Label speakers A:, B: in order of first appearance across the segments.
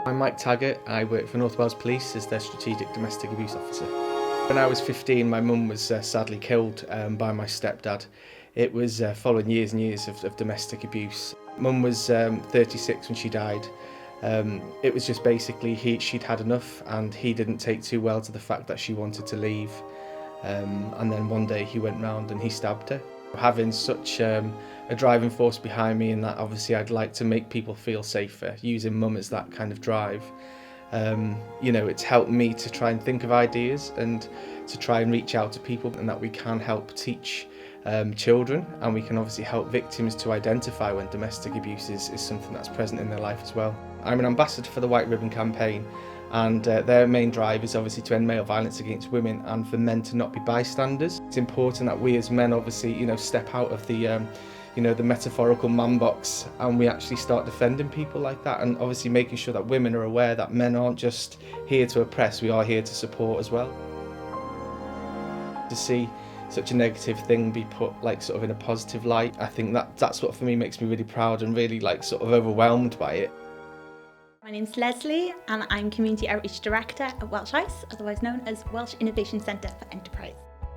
A: I'm Mike Taggart. I work for North Wales Police as their Strategic Domestic Abuse Officer. When I was 15, my mum was sadly killed by my stepdad. It was following years and years of domestic abuse. Mum was 36 when she died. It was just basically she'd had enough, and he didn't take too well to the fact that she wanted to leave. And then one day he went round and he stabbed her. Having such a driving force behind me, and that obviously I'd like to make people feel safer, using mum as that kind of drive. It's helped me to try and think of ideas and to try and reach out to people, and that we can help teach children, and we can obviously help victims to identify when domestic abuse is something that's present in their life as well. I'm an ambassador for the White Ribbon campaign, and their main drive is obviously to end male violence against women and for men to not be bystanders. It's important that we as men obviously step out of the the metaphorical man box, and we actually start defending people like that, and obviously making sure that women are aware that men aren't just here to oppress, we are here to support as well. To see such a negative thing be put in a positive light, I think that's what for me makes me really proud and really overwhelmed by it.
B: My name's Leslie, and I'm Community Outreach Director at Welsh ICE, otherwise known as Welsh Innovation Centre for Enterprise.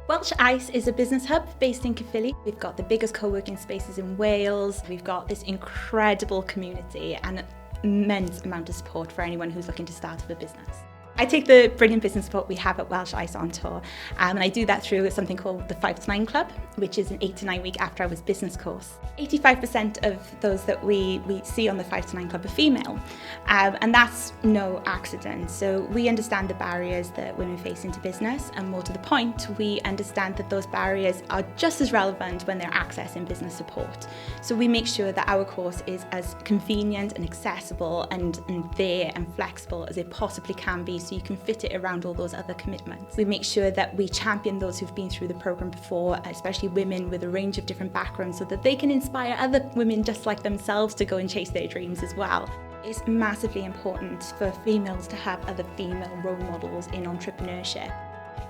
B: Welsh ICE is a business hub based in Caerphilly. We've got the biggest co-working spaces in Wales. We've got this incredible community and an immense amount of support for anyone who's looking to start up a business. I take the brilliant business support we have at Welsh ICE on tour, and I do that through something called the 5 to 9 Club, which is an 8 to 9 week after hours business course. 85% of those that we see on the 5 to 9 Club are female, and that's no accident. So we understand the barriers that women face into business, and more to the point, we understand that those barriers are just as relevant when they're accessing business support. So we make sure that our course is as convenient and accessible and there and flexible as it possibly can be, so you can fit it around all those other commitments. We make sure that we champion those who've been through the programme before, especially women with a range of different backgrounds, so that they can inspire other women just like themselves to go and chase their dreams as well. It's massively important for females to have other female role models in entrepreneurship.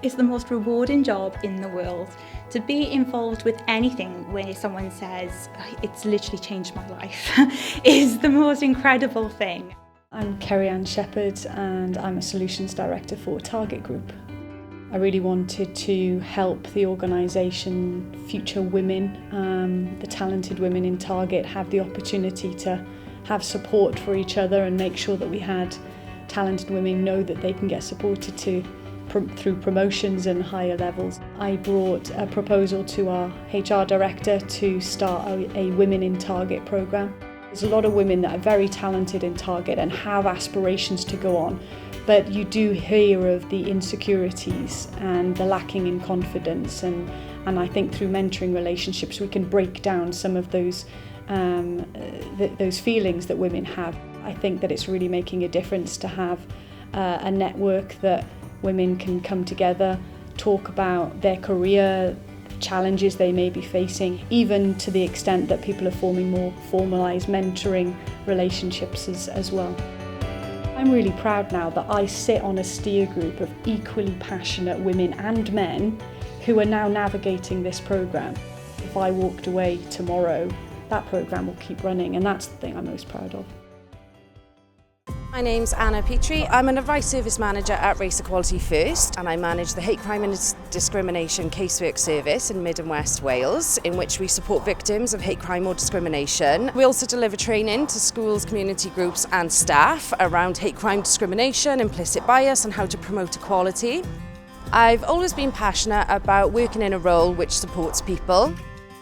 B: It's the most rewarding job in the world. To be involved with anything where someone says, it's literally changed my life, is the most incredible thing.
C: I'm Kerry-Ann Shepherd, and I'm a Solutions Director for Target Group. I really wanted to help the organisation, future women, the talented women in Target, have the opportunity to have support for each other and make sure that we had talented women know that they can get supported through promotions and higher levels. I brought a proposal to our HR Director to start a Women in Target programme. There's a lot of women that are very talented in Target and have aspirations to go on, but you do hear of the insecurities and the lacking in confidence, and I think through mentoring relationships we can break down some of those feelings that women have. I think that it's really making a difference to have a network that women can come together, talk about their career, challenges they may be facing, even to the extent that people are forming more formalised mentoring relationships as well. I'm really proud now that I sit on a steer group of equally passionate women and men who are now navigating this programme. If I walked away tomorrow, that programme will keep running, and that's the thing I'm most proud of.
D: My name's Anna Petrie. I'm an Advice Service Manager at Race Equality First, and I manage the Hate Crime and Discrimination Casework Service in Mid and West Wales, in which we support victims of hate crime or discrimination. We also deliver training to schools, community groups and staff around hate crime, discrimination, implicit bias and how to promote equality. I've always been passionate about working in a role which supports people.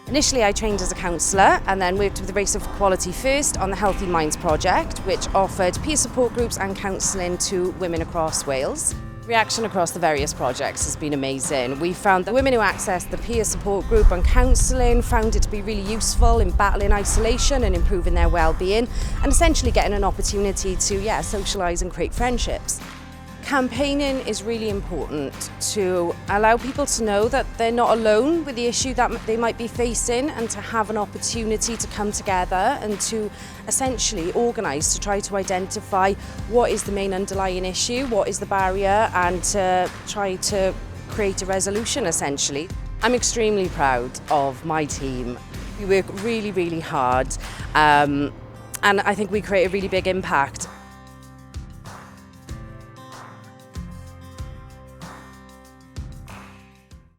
D: Initially I trained as a counsellor and then worked with the Race Equality First on the Healthy Minds project, which offered peer support groups and counselling to women across Wales. Reaction across the various projects has been amazing. We found that women who accessed the peer support group and counselling found it to be really useful in battling isolation and improving their well-being, and essentially getting an opportunity to socialise and create friendships. Campaigning is really important to allow people to know that they're not alone with the issue that they might be facing, and to have an opportunity to come together and to essentially organise to try to identify what is the main underlying issue, what is the barrier, and to try to create a resolution essentially. I'm extremely proud of my team. We work really, really hard, and I think we create a really big impact.